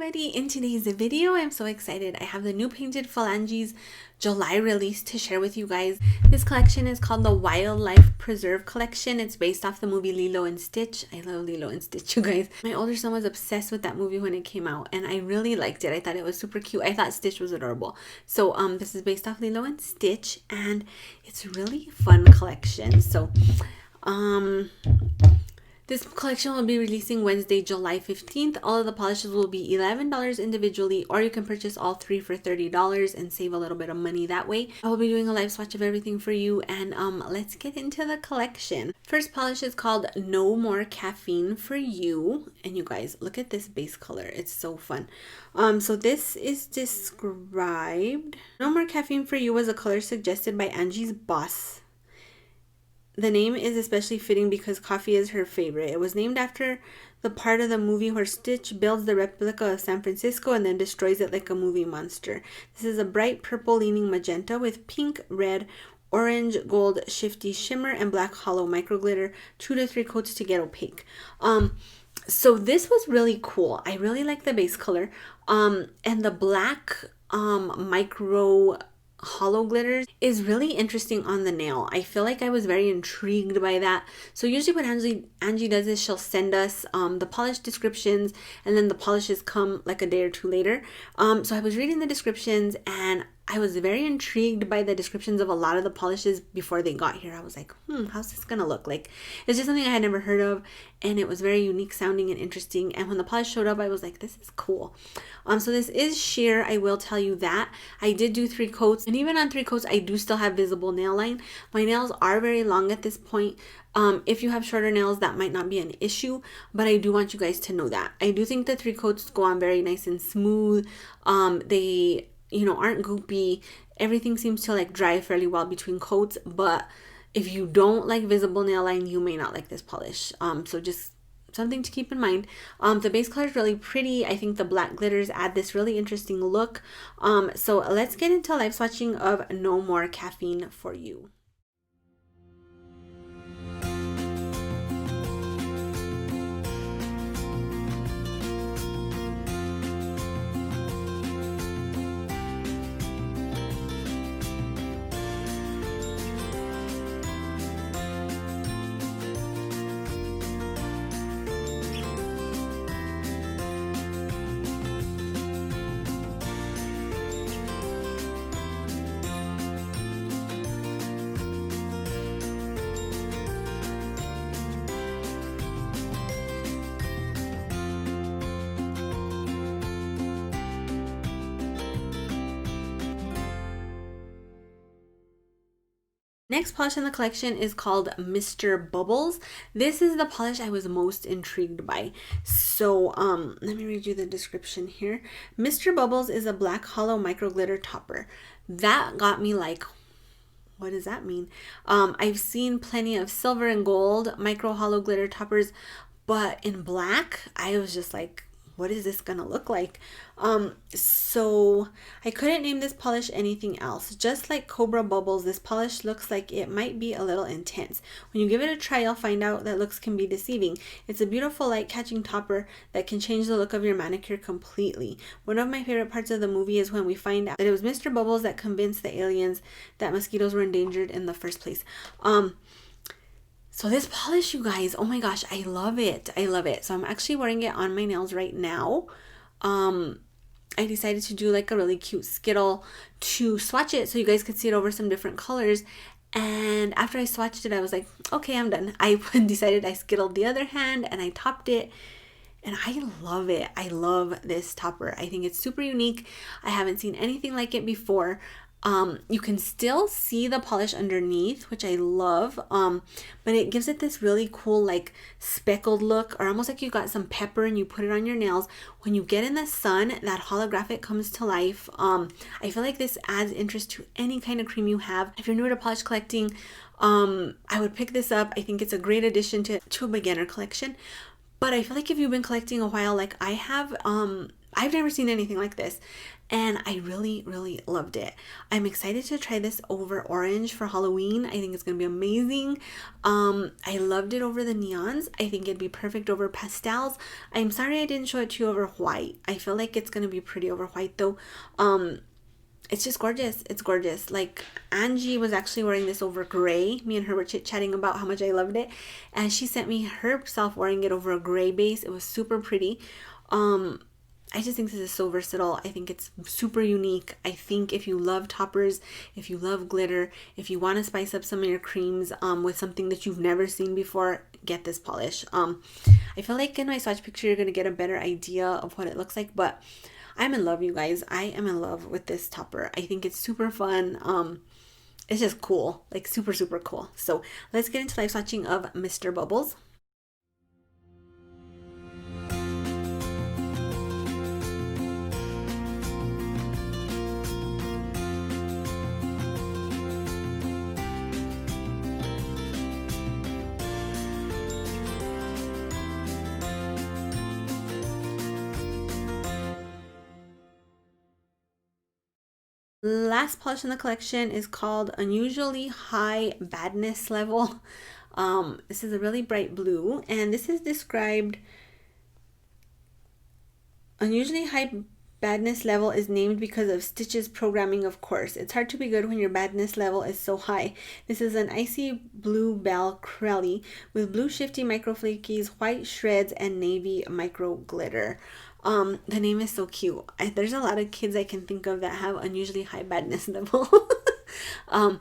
everybody, in today's video I'm so excited. I have the new painted Phalanges July release to share with you guys. This collection is called the Wildlife Preserve Collection. It's based off the movie Lilo and Stitch. I love Lilo and Stitch, you guys. My older son was obsessed with that movie when it came out and I really liked it. I thought it was super cute. I thought Stitch was adorable. So this is based off Lilo and Stitch and it's really fun collection. So this collection will be releasing Wednesday, July 15th. All of the polishes will be $11 individually, or you can purchase all three for $30 and save a little bit of money that way. I will be doing a live swatch of everything for you, and let's get into the collection. First polish is called More Caffeine For You, and you guys, look at this base color. It's so fun. So this is described. More Caffeine For You was a color suggested by Angie's boss. The name is especially fitting because coffee is her favorite. It was named after the part of the movie where Stitch builds the replica of San Francisco and then destroys it like a movie monster. This is a bright purple leaning magenta with pink, red, orange, gold, shifty shimmer, and black hollow micro glitter, 2 to 3 coats to get opaque. So this was really cool. I really like the base color. And the black micro hollow glitters is really interesting on the nail. I feel like I was very intrigued by that. So usually what Angie does is she'll send us the polish descriptions, and then the polishes come like a day or two later. So I was reading the descriptions and I was very intrigued by the descriptions of a lot of the polishes before they got here. I was like, how's this gonna look like? It's just something I had never heard of, and it was very unique sounding and interesting. And when the polish showed up, I was like, this is cool. So this is sheer, I will tell you that. I did do 3 coats, and even on 3 coats, I do still have visible nail line. My nails are very long at this point. If you have shorter nails, that might not be an issue, but I do want you guys to know that. I do think the 3 coats go on very nice and smooth. They aren't goopy. Everything seems to like dry fairly well between coats, but if you don't like visible nail line, you may not like this polish. So just something to keep in mind. The base color is really pretty. I think the black glitters add this really interesting look. So let's get into live swatching of No More Caffeine For You. Next polish in the collection is called Mr. Bubbles. This is the polish I was most intrigued by. So let me read you the description here. Mr. Bubbles is a black hollow micro glitter topper. That got me like, what does that mean? I've seen plenty of silver and gold micro hollow glitter toppers, but in black, I was just like, what is this gonna look like? So I couldn't name this polish anything else. Just like Cobra Bubbles, this polish looks like it might be a little intense. When you give it a try, you'll find out that looks can be deceiving. It's a beautiful light catching topper that can change the look of your manicure completely. One of my favorite parts of the movie is when we find out that it was Mr. Bubbles that convinced the aliens that mosquitoes were endangered in the first place. So this polish, you guys, oh my gosh, I love it. I love it. So I'm actually wearing it on my nails right now. I decided to do like a really cute skittle to swatch it so you guys could see it over some different colors. And after I swatched it, I was like, okay, I'm done. I decided I skittled the other hand and I topped it. And I love it. I love this topper. I think it's super unique. I haven't seen anything like it before. You can still see the polish underneath, which I love, but it gives it this really cool like speckled look, or almost like you got some pepper and you put it on your nails. When you get in the sun, that holographic comes to life. I feel like this adds interest to any kind of cream you have. If you're new to polish collecting, I would pick this up. I think it's a great addition to a beginner collection. But I feel like if you've been collecting a while like I have, I've never seen anything like this, and I really, really loved it. I'm excited to try this over orange for Halloween. I think it's gonna be amazing. I loved it over the neons. I think it'd be perfect over pastels. I'm sorry I didn't show it to you over white. I feel like it's gonna be pretty over white though. It's just gorgeous. It's gorgeous. Like, Angie was actually wearing this over gray. Me and her were chit-chatting about how much I loved it, and she sent me herself wearing it over a gray base. It was super pretty. I just think this is so versatile. I think it's super unique. I think if you love toppers, if you love glitter, if you want to spice up some of your creams with something that you've never seen before, get this polish. I feel like in my swatch picture you're going to get a better idea of what it looks like, but I'm in love, you guys. I am in love with this topper. I think it's super fun. It's just cool, like super, super cool. So let's get into live swatching of Mr. Bubbles. Last polish in the collection is called Unusually High Badness Level. This is a really bright blue, and this is described. Unusually High Badness Level is named because of Stitch's programming, of course. It's hard to be good when your badness level is so high. This is an icy blue bell crelly with blue shifty micro flakies, white shreds, and navy micro glitter. The name is so cute. There's a lot of kids I can think of that have unusually high badness level. So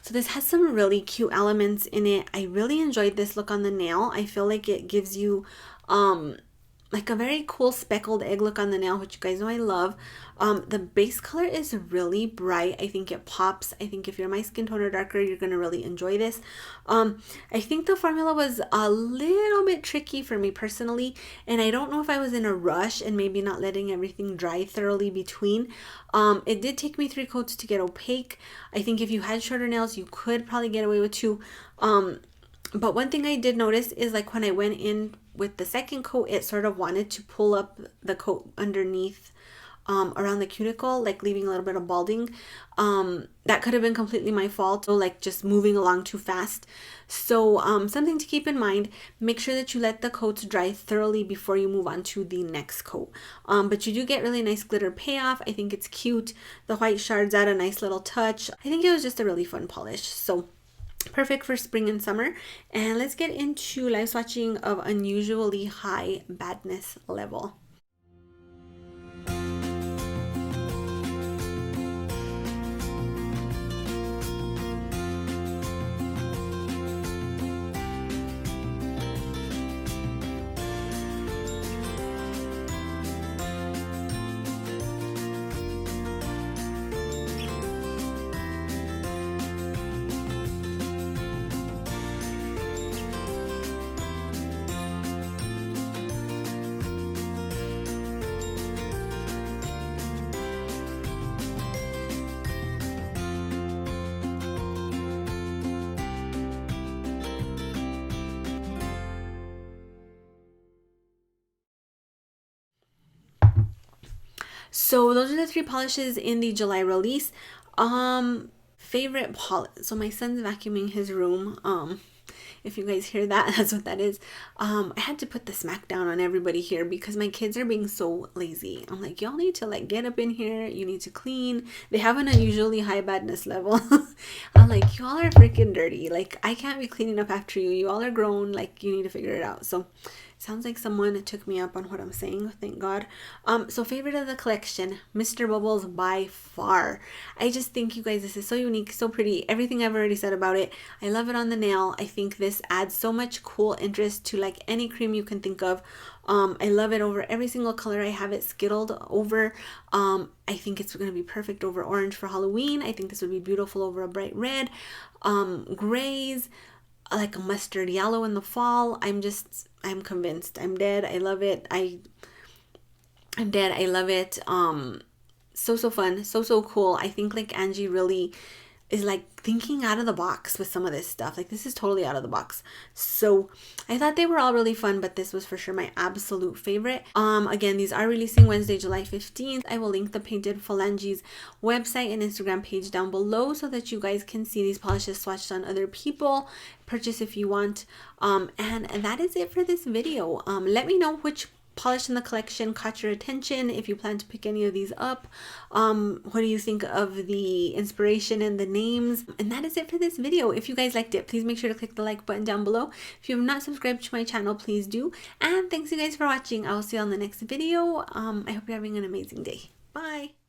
this has some really cute elements in it. I really enjoyed this look on the nail. I feel like it gives you like a very cool speckled egg look on the nail, which you guys know I love. The base color is really bright. I think it pops. I think if you're my skin tone or darker, you're going to really enjoy this. I think the formula was a little bit tricky for me personally, and I don't know if I was in a rush and maybe not letting everything dry thoroughly between. It did take me 3 coats to get opaque. I think if you had shorter nails, you could probably get away with 2. But one thing I did notice is, like, when I went in with the second coat, it sort of wanted to pull up the coat underneath around the cuticle, like leaving a little bit of balding. That could have been completely my fault, so like just moving along too fast. So something to keep in mind, make sure that you let the coats dry thoroughly before you move on to the next coat. But you do get really nice glitter payoff. I think it's cute. The white shards add a nice little touch. I think it was just a really fun polish. So perfect for spring and summer. And let's get into live swatching of Unusually High Badness Level. So those are the 3 polishes in the July release. Favorite polish. So my son's vacuuming his room. If you guys hear that, that's what that is. I had to put the smack down on everybody here because my kids are being so lazy. I'm like, y'all need to like get up in here. You need to clean. They have an unusually high badness level. I'm like, y'all are freaking dirty. Like, I can't be cleaning up after you. You all are grown. Like, you need to figure it out. So sounds like someone took me up on what I'm saying. Thank God. So favorite of the collection, Mr. Bubbles by far. I just think, you guys, this is so unique, so pretty. Everything I've already said about it. I love it on the nail. I think this adds so much cool interest to like any cream you can think of. I love it over every single color I have it skittled over. I think it's going to be perfect over orange for Halloween. I think this would be beautiful over a bright red, grays, like a mustard yellow in the fall. I'm convinced. I'm dead. I love it. I'm dead. I love it. So fun. So cool. I think like Angie really is like thinking out of the box with some of this stuff. Like this is totally out of the box. So I thought they were all really fun, but this was for sure my absolute favorite. Again, these are releasing Wednesday, July 15th. I will link the Painted Phalanges website and Instagram page down below so that you guys can see these polishes swatched on other people. Purchase if you want. And that is it for this video. Let me know which polish in the collection caught your attention, if you plan to pick any of these up. What do you think of the inspiration and the names? And that is it for this video. If you guys liked it, please make sure to click the like button down below. If you have not subscribed to my channel, please do. And thanks you guys for watching. I will see you on the next video. I hope you're having an amazing day. Bye.